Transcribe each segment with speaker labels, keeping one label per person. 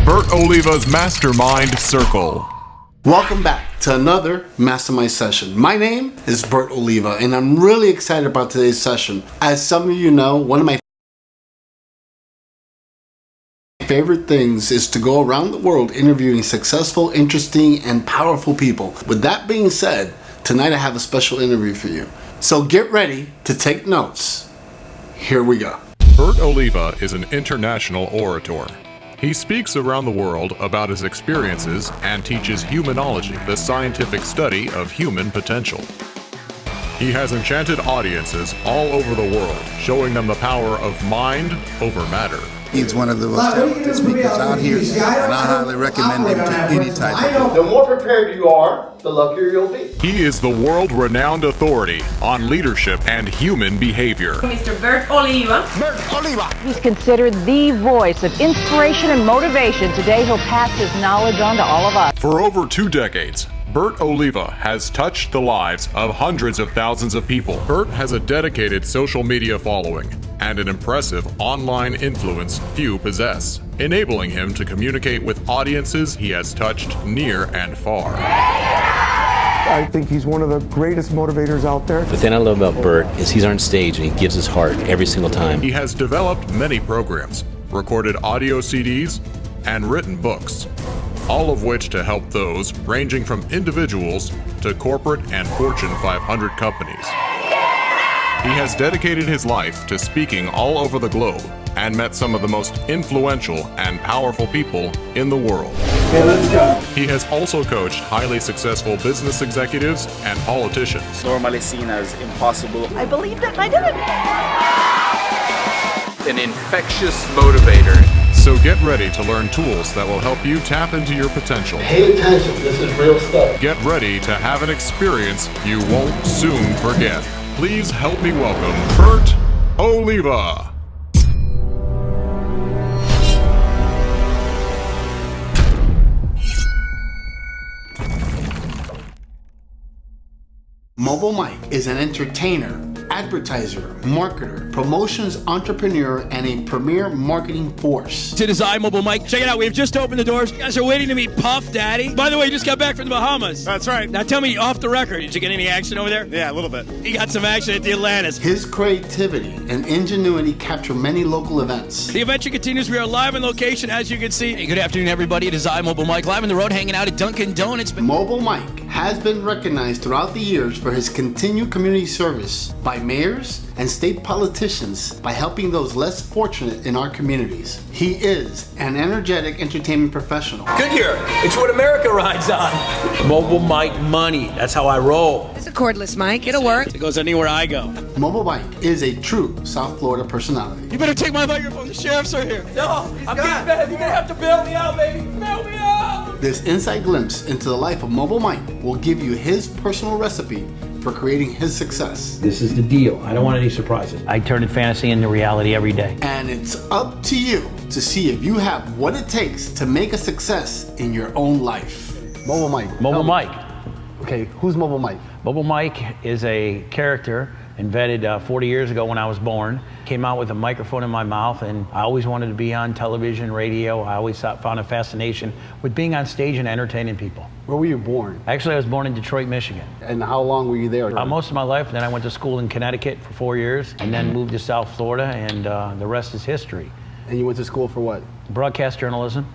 Speaker 1: Bert Oliva's Mastermind Circle.
Speaker 2: Welcome back to another Mastermind session. My name is Bert Oliva, and I'm really excited about today's session. As some of you know, one of my favorite things is to go around the world interviewing successful, interesting, and powerful people. With that being said, tonight I have a special interview for you. So get ready to take notes. Here we go.
Speaker 1: Bert Oliva is an international orator. He speaks around the world about his experiences and teaches humanology, the scientific study of human potential. He has enchanted audiences all over the world, showing them the power of mind over matter.
Speaker 3: He's one of the most talented speakers out here, and I highly recommend him to any type of.
Speaker 4: The more prepared you are, the luckier you'll be.
Speaker 1: He is the world-renowned authority on leadership and human behavior.
Speaker 5: Mr. Bert Oliva.
Speaker 3: Bert Oliva!
Speaker 6: He's considered the voice of inspiration and motivation. Today he'll pass his knowledge on to all of us.
Speaker 1: For over 2 decades, Bert Oliva has touched the lives of hundreds of thousands of people. Bert has a dedicated social media following and an impressive online influence few possess, enabling him to communicate with audiences he has touched near and far.
Speaker 7: I think he's one of the greatest motivators out there.
Speaker 8: The thing I love about Bert is he's on stage and he gives his heart every single time.
Speaker 1: He has developed many programs, recorded audio CDs, and written books, all of which to help those ranging from individuals to corporate and Fortune 500 companies. He has dedicated his life to speaking all over the globe and met some of the most influential and powerful people in the world.
Speaker 4: Okay, let's go.
Speaker 1: He has also coached highly successful business executives and politicians.
Speaker 9: Normally seen as impossible.
Speaker 6: I believed it and I did it.
Speaker 10: An infectious motivator.
Speaker 1: So get ready to learn tools that will help you tap into your potential.
Speaker 4: Pay attention, this is real stuff.
Speaker 1: Get ready to have an experience you won't soon forget. Please help me welcome Bert Oliva.
Speaker 2: Mobile Mike is an entertainer, advertiser, marketer, promotions entrepreneur, and a premier marketing force.
Speaker 11: To Design Mobile Mike. Check it out. We've just opened the doors. You guys are waiting to meet Puff Daddy. By the way, you just got back from the Bahamas.
Speaker 7: That's right.
Speaker 11: Now tell me, off the record, did you get any action over there?
Speaker 7: Yeah, a little bit.
Speaker 11: You got some action at the Atlantis.
Speaker 2: His creativity and ingenuity capture many local events.
Speaker 11: The adventure continues. We are live on location, as you can see. Hey, good afternoon, everybody. Design Mobile Mike, live on the road, hanging out at Dunkin' Donuts.
Speaker 2: Mobile Mike has been recognized throughout the years for his continued community service by mayors and state politicians by helping those less fortunate in our communities. He is an energetic entertainment professional.
Speaker 10: Good here. It's what America rides on. Mobile Mike money. That's how I roll.
Speaker 5: It's a cordless mic. It'll work.
Speaker 11: It goes anywhere I go.
Speaker 2: Mobile Mike is a true South Florida personality.
Speaker 11: You better take my microphone. The sheriffs are here.
Speaker 10: No, I'm getting bad. You're gonna have to bail me out, baby. Bail me out.
Speaker 2: This inside glimpse into the life of Mobile Mike will give you his personal recipe for creating his success.
Speaker 12: This is the deal. I don't want any surprises. I turn in fantasy into reality every day.
Speaker 2: And it's up to you to see if you have what it takes to make a success in your own life. Mobile Mike.
Speaker 12: Mobile Mike.
Speaker 2: Okay, who's Mobile Mike?
Speaker 12: Mobile Mike is a character invented 40 years ago when I was born. Came out with a microphone in my mouth, and I always wanted to be on television, radio. I always found a fascination with being on stage and entertaining people.
Speaker 2: Where were you born?
Speaker 12: Actually, I was born in Detroit, Michigan.
Speaker 2: And how long were you there?
Speaker 12: Most of my life. Then I went to school in Connecticut for 4 years, and then moved to South Florida, and the rest is history.
Speaker 2: And you went to school for what?
Speaker 12: Broadcast journalism.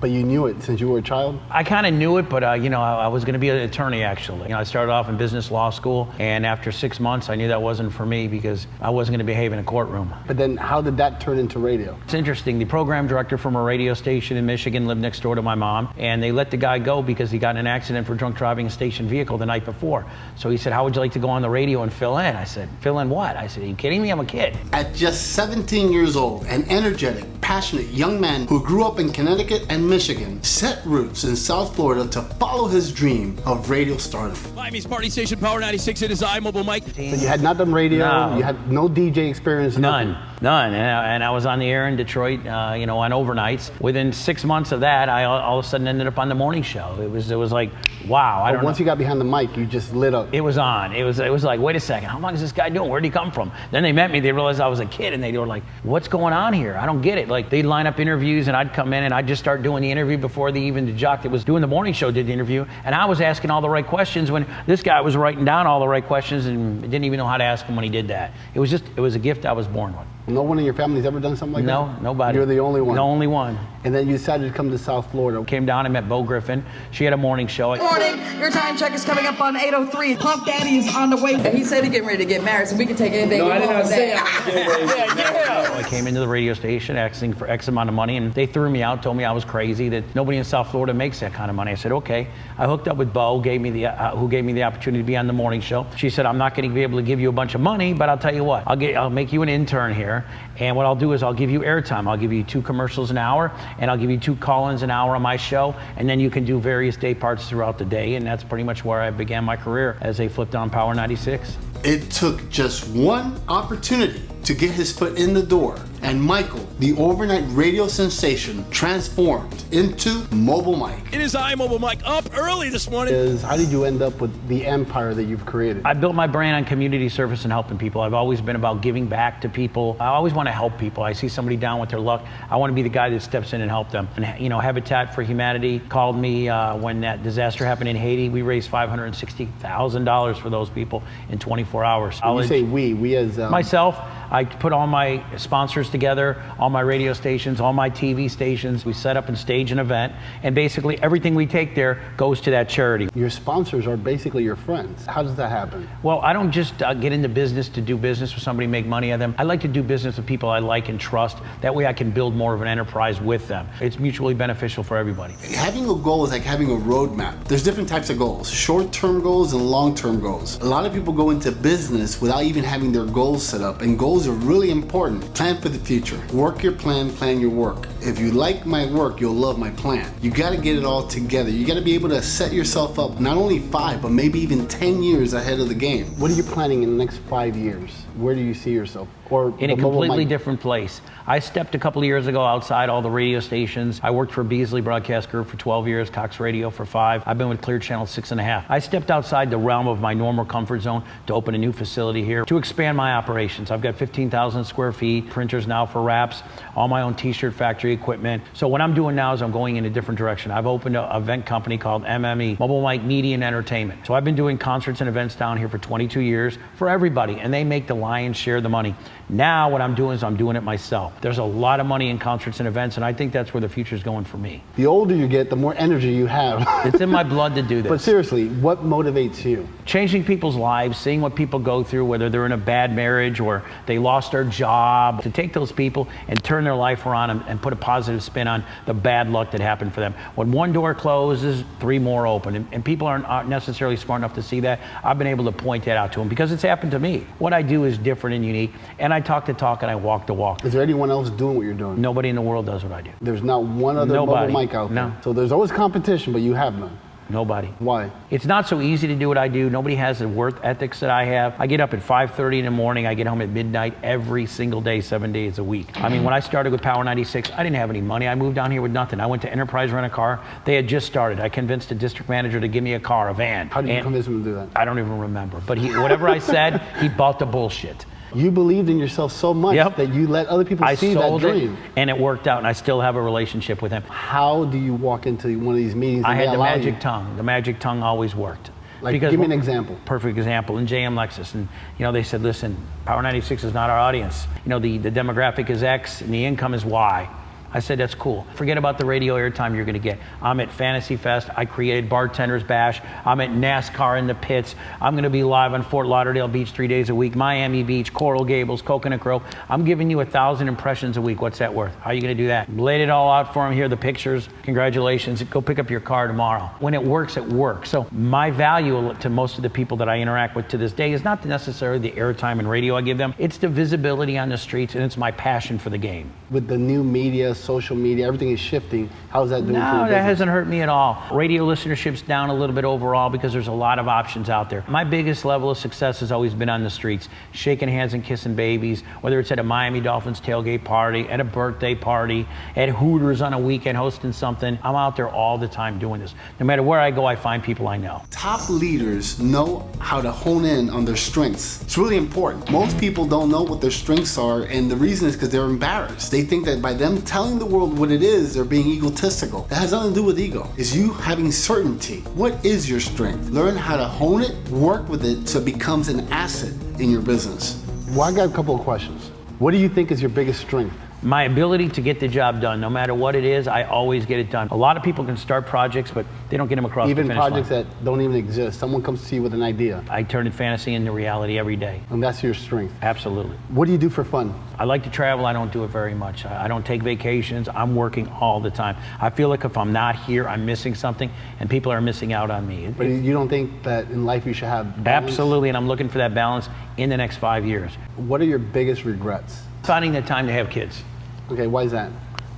Speaker 2: But you knew it since you were a child?
Speaker 12: I kind of knew it, but I was going to be an attorney, actually. I started off in business law school, and after 6 months, I knew that wasn't for me because I wasn't going to behave in a courtroom.
Speaker 2: But then how did that turn into radio?
Speaker 12: It's interesting. The program director from a radio station in Michigan lived next door to my mom, and they let the guy go because he got in an accident for drunk driving a station vehicle the night before. So he said, how would you like to go on the radio and fill in? I said, fill in what? I said, are you kidding me? I'm a kid.
Speaker 2: At just 17 years old, an energetic, passionate young man who grew up in Connecticut and Michigan set roots in South Florida to follow his dream of radio stardom.
Speaker 11: Miami's Party Station, Power 96, it is I, Mobile Mike.
Speaker 2: So you had not done radio,
Speaker 12: No.
Speaker 2: you had no DJ experience?
Speaker 12: None. And I was on the air in Detroit, on overnights. Within 6 months of that, I all of a sudden ended up on the morning show. It was like, wow.
Speaker 2: But once you got behind the mic, you just lit up.
Speaker 12: It was on. It was like, wait a second, how long is this guy doing? Where'd he come from? Then they met me, they realized I was a kid, and they were like, what's going on here? I don't get it. Like, they'd line up interviews, and I'd come in, and I'd just start doing doing the interview before the jock that was doing the morning show did the interview, and I was asking all the right questions when this guy was writing down all the right questions and didn't even know how to ask him when he did that. It was a gift I was born with.
Speaker 2: No one in your family's ever done something like that?
Speaker 12: No, nobody.
Speaker 2: You're the only one?
Speaker 12: The only one.
Speaker 2: And then you decided to come to South Florida.
Speaker 12: Came down and met Bo Griffin. She had a morning show.
Speaker 5: Morning. Your time check is coming up on 8:03. Puff Daddy is on the way. He said he's getting ready to get married, so we can take anything.
Speaker 10: No, I did not say I
Speaker 12: I came into the radio station asking for X amount of money, and they threw me out, told me I was crazy, that nobody in South Florida makes that kind of money. I said, okay. I hooked up with Bo, who gave me the opportunity to be on the morning show. She said, I'm not going to be able to give you a bunch of money, but I'll tell you what, I'll make you an intern here, and what I'll do is I'll give you airtime. I'll give you 2 commercials an hour, and I'll give you 2 call-ins an hour on my show, and then you can do various day parts throughout the day, and that's pretty much where I began my career as they flipped on Power 96.
Speaker 2: It took just one opportunity to get his foot in the door, and Michael, the overnight radio sensation, transformed into Mobile Mike.
Speaker 11: It is I, Mobile Mike, up early this morning.
Speaker 2: How did you end up with the empire that you've created?
Speaker 12: I built my brand on community service and helping people. I've always been about giving back to people. I always want to help people. I see somebody down with their luck. I want to be the guy that steps in and help them. And Habitat for Humanity called me when that disaster happened in Haiti. We raised $560,000 for those people in 24 hours.
Speaker 2: When you say we as...
Speaker 12: Myself. I put all my sponsors together, all my radio stations, all my TV stations. We set up and stage an event, and basically everything we take there goes to that charity.
Speaker 2: Your sponsors are basically your friends. How does that happen?
Speaker 12: Well, I don't just get into business to do business with somebody, make money on them. I like to do business with people I like and trust. That way I can build more of an enterprise with them. It's mutually beneficial for everybody.
Speaker 2: Having a goal is like having a roadmap. There's different types of goals, short-term goals and long-term goals. A lot of people go into business without even having their goals set up, and goals are really important. Plan for the future. Work your plan, plan your work. If you like my work, you'll love my plan. You got to get it all together. You got to be able to set yourself up not only 5, but maybe even 10 years ahead of the game. What are you planning in the next 5 years? Where do you see yourself? Or
Speaker 12: in a completely different place. I stepped a couple of years ago outside all the radio stations. I worked for Beasley Broadcast Group for 12 years, Cox Radio for 5. I've been with Clear Channel 6.5. I stepped outside the realm of my normal comfort zone to open a new facility here to expand my operations. I've got 15,000 square feet, printers now for wraps, all my own t-shirt factory equipment. So what I'm doing now is I'm going in a different direction. I've opened an event company called MME, Mobile Mike Media and Entertainment. So I've been doing concerts and events down here for 22 years for everybody, and they make the lion's share of the money. Now what I'm doing is I'm doing it myself. There's a lot of money in concerts and events, and I think that's where the future is going for me.
Speaker 2: The older you get, the more energy you have.
Speaker 12: It's in my blood to do this.
Speaker 2: But seriously, what motivates you?
Speaker 12: Changing people's lives, seeing what people go through, whether they're in a bad marriage or they lost their job, to take those people and turn their life around and put a positive spin on the bad luck that happened for them. When one door closes, 3 more open, and people aren't necessarily smart enough to see that. I've been able to point that out to them because it's happened to me. What I do is different and unique, and I talk the talk and I walk the walk.
Speaker 2: Is there anyone else doing what you're doing?
Speaker 12: Nobody in the world does what I do.
Speaker 2: There's not one other Mobile Mike out there?
Speaker 12: No.
Speaker 2: So there's always competition, but you have none?
Speaker 12: Nobody.
Speaker 2: Why?
Speaker 12: It's not so easy to do what I do. Nobody has the work ethics that I have. I get up at 5:30 in the morning. I get home at midnight every single day, 7 days a week. I mean, when I started with Power 96, I didn't have any money. I moved down here with nothing. I went to Enterprise Rent a Car. They had just started. I convinced the district manager to give me a car, a van.
Speaker 2: How did you convince him to do that?
Speaker 12: I don't even remember. But whatever I said, he bought the bullshit.
Speaker 2: You believed in yourself so much that you let other people see that dream.
Speaker 12: And it worked out, and I still have a relationship with him.
Speaker 2: How do you walk into one of these meetings?
Speaker 12: I had the magic tongue. The magic tongue always worked.
Speaker 2: Give me an example.
Speaker 12: Perfect example. In JM Lexus, and they said, listen, Power 96 is not our audience. The demographic is X, and the income is Y. I said, that's cool. Forget about the radio airtime you're going to get. I'm at Fantasy Fest. I created Bartender's Bash. I'm at NASCAR in the pits. I'm going to be live on Fort Lauderdale Beach 3 days a week, Miami Beach, Coral Gables, Coconut Grove. I'm giving you 1,000 impressions a week. What's that worth? How are you going to do that? Laid it all out for him. Here are the pictures. Congratulations. Go pick up your car tomorrow. When it works, it works. So my value to most of the people that I interact with to this day is not necessarily the airtime and radio I give them. It's the visibility on the streets, and it's my passion for the game.
Speaker 2: With the new media, social media, everything is shifting. How's that doing for your business?
Speaker 12: No, that hasn't hurt me at all. Radio listenership's down a little bit overall because there's a lot of options out there. My biggest level of success has always been on the streets, shaking hands and kissing babies, whether it's at a Miami Dolphins tailgate party, at a birthday party, at Hooters on a weekend hosting something. I'm out there all the time doing this. No matter where I go, I find people I know.
Speaker 2: Top leaders know how to hone in on their strengths. It's really important. Most people don't know what their strengths are, and the reason is because they're embarrassed. They think that by them telling the world what it is, they're being egotistical. That has nothing to do with ego. It's you having certainty. What is your strength? Learn how to hone it, work with it so it becomes an asset in your business.
Speaker 13: Well, I got a couple of questions. What do you think is your biggest strength?
Speaker 12: My ability to get the job done, no matter what it is, I always get it done. A lot of people can start projects, but they don't get them across the finish line.
Speaker 13: Even projects that don't even exist. Someone comes to you with an idea.
Speaker 12: I turn fantasy into reality every day.
Speaker 13: And that's your strength.
Speaker 12: Absolutely.
Speaker 13: What do you do for fun?
Speaker 12: I like to travel. I don't do it very much. I don't take vacations. I'm working all the time. I feel like if I'm not here, I'm missing something, and people are missing out on me.
Speaker 13: But you don't think that in life you should have balance?
Speaker 12: Absolutely, and I'm looking for that balance in the next 5 years.
Speaker 13: What are your biggest regrets?
Speaker 12: Finding the time to have kids.
Speaker 13: Okay, why is that?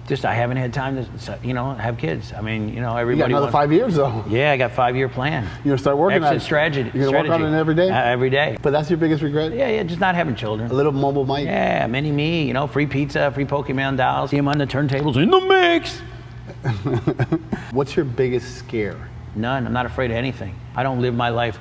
Speaker 12: Just I haven't had time to, have kids. I mean, everybody.
Speaker 13: You got another 5 years though.
Speaker 12: Yeah, I got 5-year plan.
Speaker 13: You're gonna start working on it.
Speaker 12: Strategy.
Speaker 13: You're gonna work on it every day.
Speaker 12: Every day.
Speaker 13: But that's your biggest regret?
Speaker 12: Yeah, just not having children.
Speaker 13: A little mobile mic.
Speaker 12: Yeah, mini me. Free pizza, free Pokemon dolls. See them on the turntables in the mix.
Speaker 13: What's your biggest scare?
Speaker 12: None. I'm not afraid of anything. I don't live my life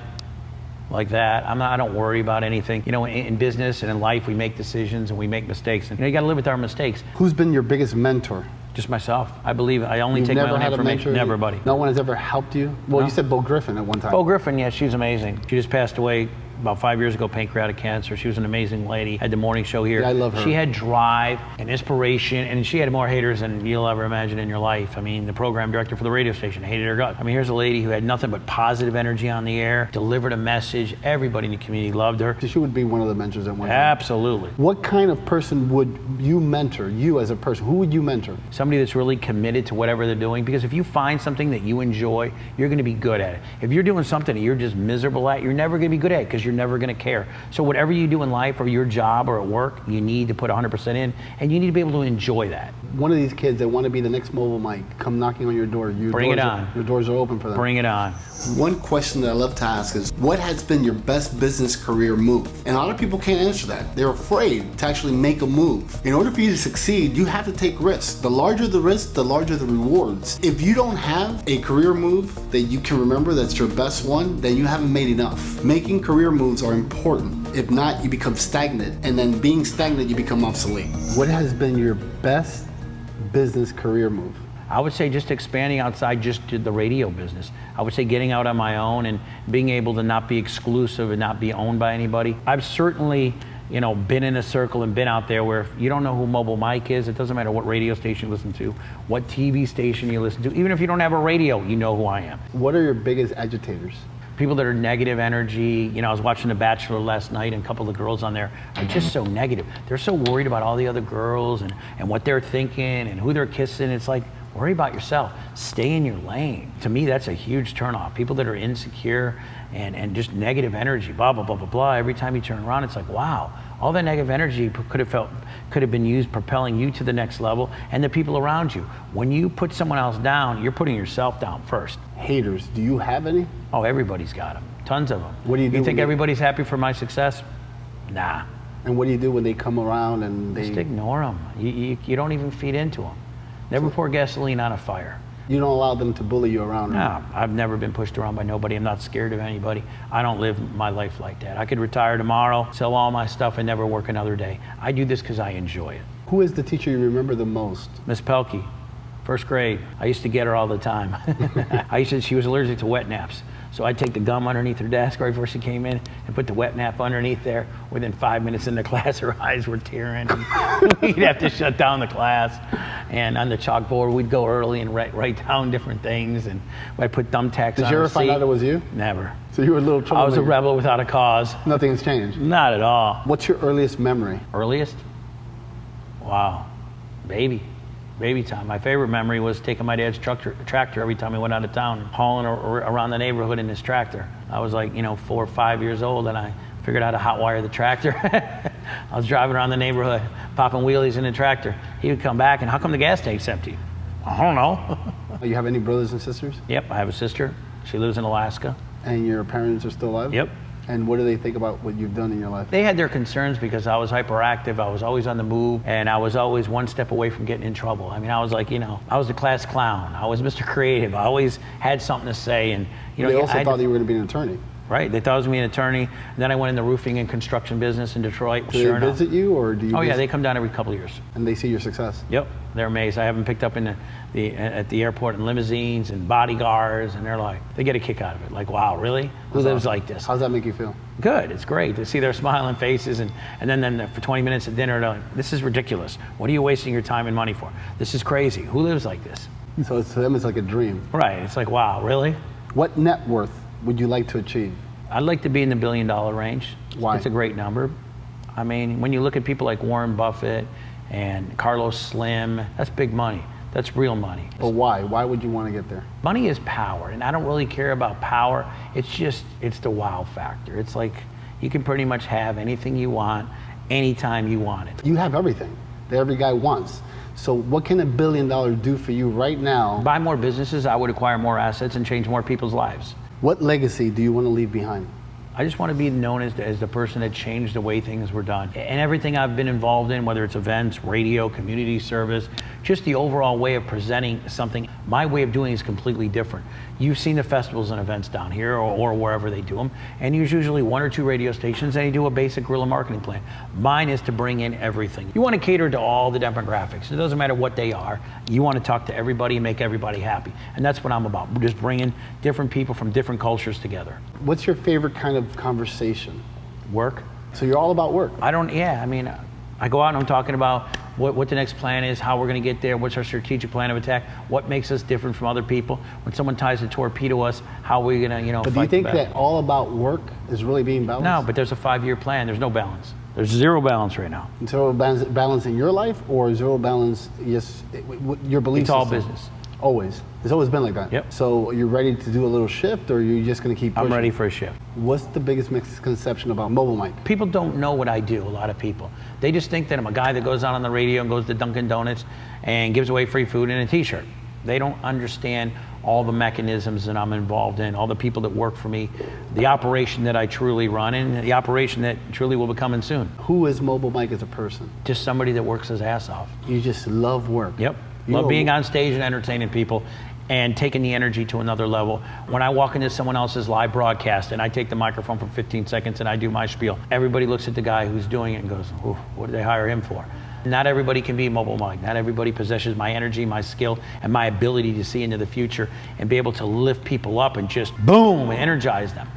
Speaker 12: like that. I don't worry about anything. In business and in life, we make decisions and we make mistakes. And you got to live with our mistakes.
Speaker 13: Who's been your biggest mentor?
Speaker 12: Just myself. I believe I only
Speaker 13: You've
Speaker 12: take my
Speaker 13: never
Speaker 12: own
Speaker 13: had
Speaker 12: information.
Speaker 13: A mentor?
Speaker 12: Never, buddy.
Speaker 13: No one has ever helped you? Well,
Speaker 12: No.
Speaker 13: You said Bo Griffin at one time.
Speaker 12: Bo Griffin, yeah, she's amazing. She just passed away about 5 years ago, pancreatic cancer. She was an amazing lady. Had the morning show here.
Speaker 13: Yeah, I love her.
Speaker 12: She had drive and inspiration, and she had more haters than you'll ever imagine in your life. I mean, the program director for the radio station hated her guts. I mean, here's a lady who had nothing but positive energy on the air, delivered a message. Everybody in the community loved her.
Speaker 13: She would be one of the mentors at one time.
Speaker 12: Absolutely.
Speaker 13: What kind of person would you mentor, you as a person? Who would you mentor?
Speaker 12: Somebody that's really committed to whatever they're doing, because if you find something that you enjoy, you're going to be good at it. If you're doing something that you're just miserable at, you're never going to be good at it because you're never going to care. So whatever you do in life or your job or at work, you need to put 100% in, and you need to be able to enjoy that.
Speaker 13: One of these kids that want to be the next mobile mic, come knocking on your door.
Speaker 12: Bring it on.
Speaker 13: Your doors are open for them.
Speaker 12: Bring it on.
Speaker 2: One question that I love to ask is, what has been your best business career move? And a lot of people can't answer that. They're afraid to actually make a move. In order for you to succeed, you have to take risks. The larger the risk, the larger the rewards. If you don't have a career move that you can remember that's your best one, then you haven't made enough. Making career moves are important. If not, you become stagnant. And then being stagnant, you become obsolete.
Speaker 13: What has been your best business career move?
Speaker 12: I would say just expanding outside just to the radio business. I would say getting out on my own and being able to not be exclusive and not be owned by anybody. I've certainly, been in a circle and been out there where if you don't know who Mobile Mike is, it doesn't matter what radio station you listen to, what TV station you listen to. Even if you don't have a radio, you know who I am.
Speaker 13: What are your biggest agitators?
Speaker 12: People that are negative energy. I was watching The Bachelor last night, and a couple of the girls on there are just so negative. They're so worried about all the other girls and what they're thinking and who they're kissing. It's like, worry about yourself. Stay in your lane. To me, that's a huge turnoff. People that are insecure and just negative energy, blah, blah, blah, blah, blah. Every time you turn around, it's like, wow, all that negative energy could have been used propelling you to the next level and the people around you. When you put someone else down, you're putting yourself down first.
Speaker 13: Haters, do you have any?
Speaker 12: Oh, everybody's got them. Tons of them.
Speaker 13: What do you do?
Speaker 12: You think everybody's happy for my success? Nah.
Speaker 13: And what do you do when they come around and they...
Speaker 12: Just ignore them. You don't even feed into them. Never pour gasoline on a fire.
Speaker 13: You don't allow them to bully you around?
Speaker 12: No, I've never been pushed around by nobody. I'm not scared of anybody. I don't live my life like that. I could retire tomorrow, sell all my stuff, and never work another day. I do this because I enjoy it.
Speaker 13: Who is the teacher you remember the most?
Speaker 12: Miss Pelkey, first grade. I used to get her all the time. She was allergic to wet naps. So I'd take the gum underneath her desk right before she came in and put the wet nap underneath there. Within 5 minutes in the class, her eyes were tearing. We'd have to shut down the class. And on the chalkboard, we'd go early and write down different things. And I'd put thumbtacks on her seat.
Speaker 13: Did you ever find out it was you?
Speaker 12: Never.
Speaker 13: So you were a little troublemaker.
Speaker 12: I was a rebel without a cause.
Speaker 13: Nothing's changed?
Speaker 12: Not at all.
Speaker 13: What's your earliest memory?
Speaker 12: Earliest? Wow. Baby time. My favorite memory was taking my dad's tractor every time we went out of town, hauling around the neighborhood in his tractor. I was like, 4 or 5 years old, and I figured out how to hotwire the tractor. I was driving around the neighborhood, popping wheelies in the tractor. He would come back, and how come the gas tank's empty? I don't know.
Speaker 13: You have any brothers and sisters?
Speaker 12: Yep, I have a sister. She lives in Alaska.
Speaker 13: And your parents are still alive?
Speaker 12: Yep.
Speaker 13: And what do they think about what you've done in your life?
Speaker 12: They had their concerns because I was hyperactive, I was always on the move, and I was always one step away from getting in trouble. I mean, I was like, I was the class clown. I was Mr. Creative. I always had something to say. And
Speaker 13: they also thought you were going to be an attorney.
Speaker 12: Right, they thought I was going to be an attorney. And then I went in the roofing and construction business in Detroit.
Speaker 13: Do they visit you, or do you?
Speaker 12: Oh yeah, they come down every couple of years.
Speaker 13: And they see your success.
Speaker 12: Yep, they're amazed. I have them picked up at the airport in limousines and bodyguards, and they get a kick out of it. Like, wow, really? Who lives like this?
Speaker 13: How does that make you feel?
Speaker 12: Good. It's great to see their smiling faces, and then for 20 minutes at dinner, they're like, this is ridiculous. What are you wasting your time and money for? This is crazy. Who lives like this?
Speaker 13: So to them, it's like a dream.
Speaker 12: Right. It's like, wow, really?
Speaker 13: What net worth would you like to achieve?
Speaker 12: I'd like to be in the $1 billion range.
Speaker 13: Why?
Speaker 12: It's a great number. I mean, when you look at people like Warren Buffett and Carlos Slim, that's big money. That's real money.
Speaker 13: But why? Why would you want to get there?
Speaker 12: Money is power, and I don't really care about power. It's the wow factor. It's like you can pretty much have anything you want, anytime you want it.
Speaker 13: You have everything that every guy wants. So what can $1 billion do for you right now?
Speaker 12: Buy more businesses, I would acquire more assets and change more people's lives.
Speaker 13: What legacy do you want to leave behind?
Speaker 12: I just want to be known as the person that changed the way things were done. And everything I've been involved in, whether it's events, radio, community service, just the overall way of presenting something, my way of doing is completely different. You've seen the festivals and events down here or wherever they do them, and there's usually 1 or 2 radio stations and you do a basic guerrilla marketing plan. Mine is to bring in everything. You want to cater to all the demographics. It doesn't matter what they are. You want to talk to everybody and make everybody happy. And that's what I'm about, just bringing different people from different cultures together.
Speaker 13: What's your favorite kind of conversation?
Speaker 12: Work.
Speaker 13: So you're all about work?
Speaker 12: I mean, I go out and I'm talking about what the next plan is, how we're going to get there, what's our strategic plan of attack, what makes us different from other people. When someone tries to torpedo us, how are we going to,
Speaker 13: But do you think that all about work is really being balanced?
Speaker 12: No, but there's a 5-year plan. There's no balance. There's zero balance right now.
Speaker 13: Zero balance in your life, or zero balance, your belief
Speaker 12: It's all
Speaker 13: system?
Speaker 12: business.
Speaker 13: Always. It's always been like that.
Speaker 12: Yep.
Speaker 13: So you're ready to do a little shift, or are you just going to keep pushing?
Speaker 12: I'm ready for a shift.
Speaker 13: What's the biggest misconception about Mobile Mike?
Speaker 12: People don't know what I do, a lot of people. They just think that I'm a guy that goes out on the radio and goes to Dunkin' Donuts and gives away free food and a t-shirt. They don't understand all the mechanisms that I'm involved in, all the people that work for me, the operation that I truly run, and the operation that truly will be coming soon.
Speaker 13: Who is Mobile Mike as a person?
Speaker 12: Just somebody that works his ass off.
Speaker 13: You just love work.
Speaker 12: Yep. Love being on stage and entertaining people and taking the energy to another level. When I walk into someone else's live broadcast and I take the microphone for 15 seconds and I do my spiel, everybody looks at the guy who's doing it and goes, "Ooh, what did they hire him for?" Not everybody can be Mobile Mike. Not everybody possesses my energy, my skill, and my ability to see into the future and be able to lift people up and just boom, energize them.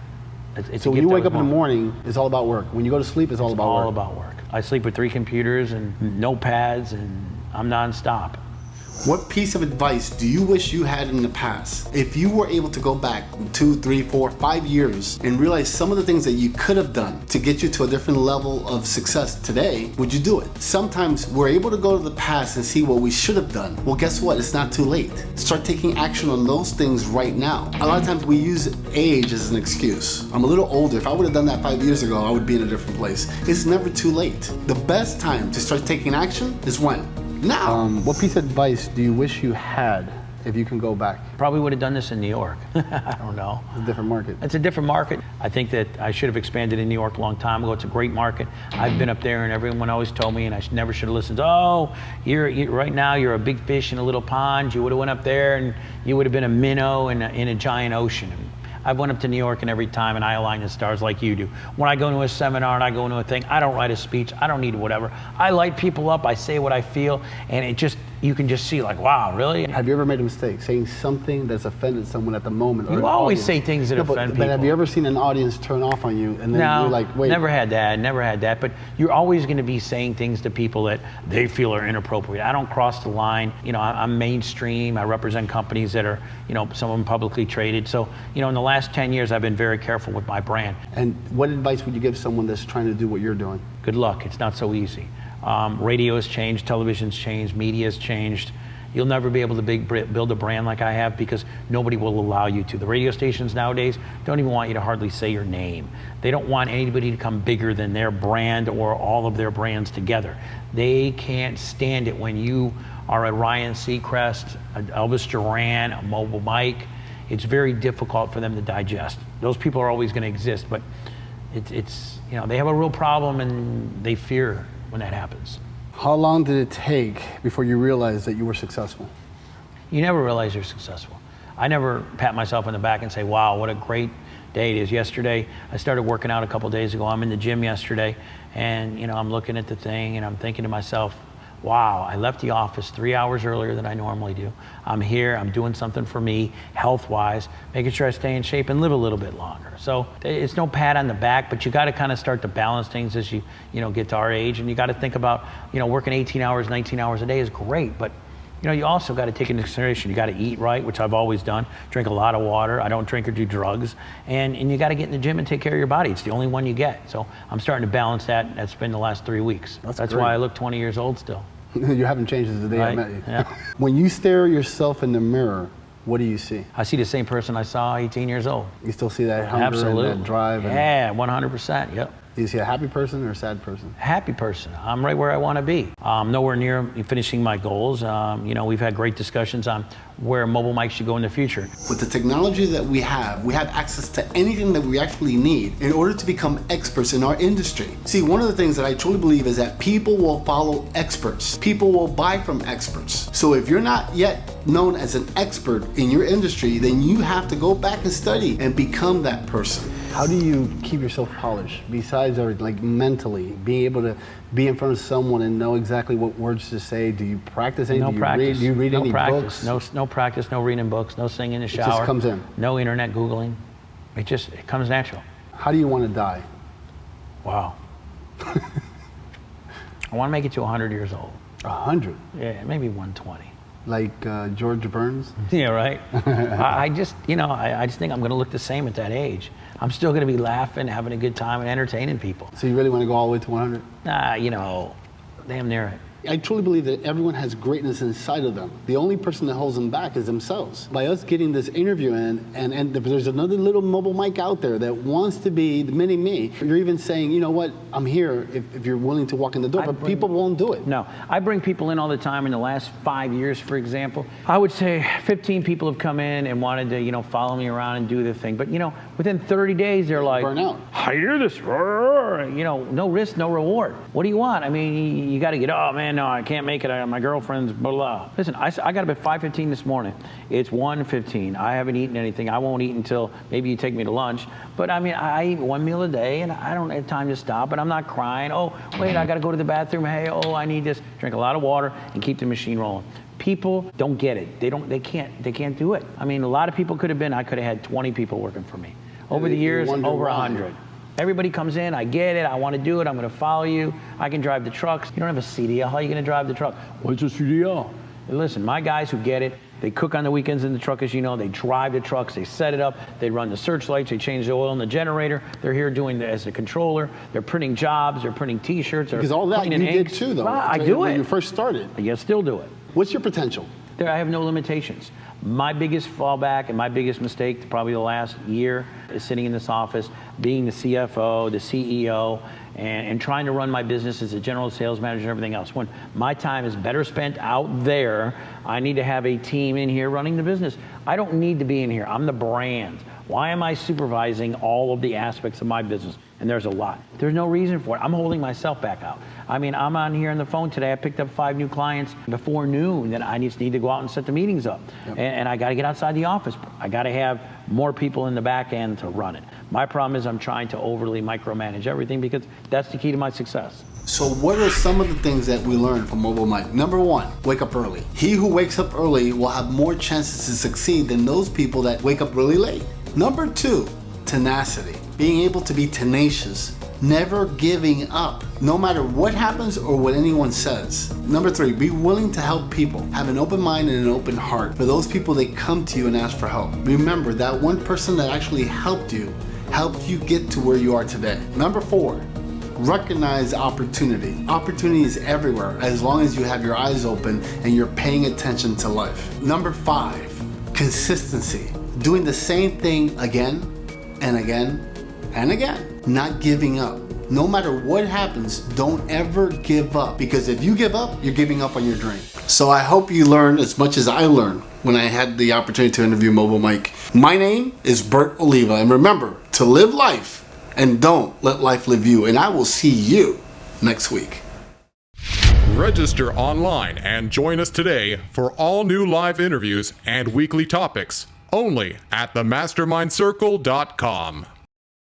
Speaker 13: So when you wake up in the morning, it's all about work. When you go to sleep, it's all about work.
Speaker 12: It's all about work. I sleep with 3 computers and notepads, and I'm nonstop.
Speaker 2: What piece of advice do you wish you had in the past? If you were able to go back 2, 3, 4, 5 years and realize some of the things that you could have done to get you to a different level of success today, would you do it? Sometimes we're able to go to the past and see what we should have done. Well, guess what? It's not too late. Start taking action on those things right now. A lot of times we use age as an excuse. I'm a little older. If I would have done that 5 years ago, I would be in a different place. It's never too late. The best time to start taking action is when? Now.
Speaker 13: What piece of advice do you wish you had if you can go back?
Speaker 12: Probably would have done this in New York. I don't know.
Speaker 13: It's a different market.
Speaker 12: It's a different market. I think that I should have expanded in New York a long time ago. It's a great market. I've been up there and everyone always told me, and I never should have listened, oh, right now you're a big fish in a little pond. You would have went up there and you would have been a minnow in a giant ocean. I've went up to New York and every time and I align the stars like you do. When I go to a seminar and I go into a thing, I don't write a speech, I don't need whatever. I light people up, I say what I feel, and you can just see like, wow, really?
Speaker 13: Have you ever made a mistake saying something that's offended someone at the moment?
Speaker 12: You always say things that offend people.
Speaker 13: But have you ever seen an audience turn off on you and then you're like, wait?
Speaker 12: Never had that. But you're always going to be saying things to people that they feel are inappropriate. I don't cross the line. I'm mainstream. I represent companies that are, some of them publicly traded. So, in the last 10 years, I've been very careful with my brand.
Speaker 13: And what advice would you give someone that's trying to do what you're doing?
Speaker 12: Good luck. It's not so easy. Radio has changed, television's changed, media has changed. You'll never be able to build a brand like I have because nobody will allow you to. The radio stations nowadays don't even want you to hardly say your name. They don't want anybody to come bigger than their brand or all of their brands together. They can't stand it when you are a Ryan Seacrest, an Elvis Duran, a Mobile Mike. It's very difficult for them to digest. Those people are always going to exist, but it's they have a real problem and they fear when that happens.
Speaker 13: How long did it take before you realized that you were successful?
Speaker 12: You never realize you're successful. I never pat myself on the back and say, wow, what a great day it is. Yesterday, I started working out a couple days ago. I'm in the gym yesterday, and I'm looking at the thing, and I'm thinking to myself, wow, I left the office 3 hours earlier than I normally do. I'm here, I'm doing something for me, health-wise, making sure I stay in shape and live a little bit longer. So it's no pat on the back, but you gotta kind of start to balance things as you get to our age, and you gotta think about, working 18 hours, 19 hours a day is great, but you also got to take into consideration, you got to eat right, which I've always done, drink a lot of water, I don't drink or do drugs, and you got to get in the gym and take care of your body. It's the only one you get. So I'm starting to balance that, and that's been the last 3 weeks. That's why I look 20 years old still.
Speaker 13: You haven't changed since the day I met you.
Speaker 12: Yeah.
Speaker 13: When you stare at yourself in the mirror, what do you see?
Speaker 12: I see the same person I saw 18 years old.
Speaker 13: You still see that hunger
Speaker 12: Absolutely.
Speaker 13: and that drive?
Speaker 12: Yeah, 100%, yep.
Speaker 13: Do you see a happy person or a sad person?
Speaker 12: Happy person. I'm right where I want to be. Nowhere near finishing my goals. We've had great discussions on where Mobile Mike should go in the future.
Speaker 2: With the technology that we have access to anything that we actually need in order to become experts in our industry. See, one of the things that I truly believe is that people will follow experts. People will buy from experts. So if you're not yet known as an expert in your industry, then you have to go back and study and become that person.
Speaker 13: How do you keep yourself polished besides mentally being able to be in front of someone and know exactly what words to say? Do you practice anything?
Speaker 12: Do
Speaker 13: you read any
Speaker 12: practice.
Speaker 13: books?
Speaker 12: No practice, no reading books, no singing in the shower.
Speaker 13: It just comes in.
Speaker 12: No internet Googling. It comes natural.
Speaker 13: How do you want to die?
Speaker 12: Wow. I want to make it to 100 years old.
Speaker 13: 100?
Speaker 12: Yeah, maybe 120.
Speaker 13: Like George Burns?
Speaker 12: Yeah, right. I just think I'm going to look the same at that age. I'm still going to be laughing, having a good time, and entertaining people.
Speaker 13: So you really want to go all the way to 100?
Speaker 12: Damn near it.
Speaker 13: I truly believe that everyone has greatness inside of them. The only person that holds them back is themselves. By us getting this interview in, and there's another little Mobile Mike out there that wants to be the mini me, you're even saying, you know what, I'm here if you're willing to walk in the door, but people won't do it.
Speaker 12: No, I bring people in all the time. In the last 5 years, for example, I would say 15 people have come in and wanted to, follow me around and do the thing. But, within 30 days, they're like,
Speaker 13: burn out.
Speaker 12: I hear this, no risk, no reward. What do you want? I mean, you got to get, oh man, no, I can't make it. My girlfriend's blah, blah. Listen, I got up at 5:15 this morning. It's 1:15. I haven't eaten anything. I won't eat until maybe you take me to lunch. But I mean, I eat one meal a day, and I don't have time to stop, and I'm not crying. Oh, wait, I got to go to the bathroom. Hey, I need this. Drink a lot of water and keep the machine rolling. People don't get it. They can't do it. I mean, a lot of people I could have had 20 people working for me. Over the years, over 100. Everybody comes in, I get it, I want to do it, I'm going to follow you, I can drive the trucks. You don't have a CDL, how are you going to drive the truck? What's a CDL? And listen, my guys who get it, they cook on the weekends in the truck, as you know, they drive the trucks, they set it up, they run the searchlights, they change the oil in the generator, they're here doing as a controller, they're printing jobs, they're printing t-shirts,
Speaker 13: because all that you did too, though.
Speaker 12: I do it.
Speaker 13: When you first started.
Speaker 12: I still do it.
Speaker 13: What's your potential?
Speaker 12: I have no limitations. My biggest fallback and my biggest mistake, probably the last year, is sitting in this office, being the CFO, the CEO, and trying to run my business as a general sales manager and everything else. When my time is better spent out there, I need to have a team in here running the business. I don't need to be in here. I'm the brand. Why am I supervising all of the aspects of my business? And there's a lot. There's no reason for it. I'm holding myself back out. I mean, I'm on here on the phone today. I picked up 5 new clients before noon that I just need to go out and set the meetings up. Yep. And I got to get outside the office. I got to have more people in the back end to run it. My problem is I'm trying to overly micromanage everything because that's the key to my success.
Speaker 2: So what are some of the things that we learned from Mobile Mike? Number 1, wake up early. He who wakes up early will have more chances to succeed than those people that wake up really late. Number 2, tenacity. Being able to be tenacious, never giving up, no matter what happens or what anyone says. Number 3, be willing to help people. Have an open mind and an open heart for those people that come to you and ask for help. Remember, that one person that actually helped you get to where you are today. Number 4, recognize opportunity. Opportunity is everywhere as long as you have your eyes open and you're paying attention to life. Number 5, consistency. Doing the same thing again and again and again. Not giving up. No matter what happens, don't ever give up, because if you give up, you're giving up on your dream. So I hope you learned as much as I learned when I had the opportunity to interview Mobile Mike. My name is Bert Oliva, and remember to live life and don't let life live you, and I will see you next week.
Speaker 1: Register online and join us today for all new live interviews and weekly topics only at themastermindcircle.com.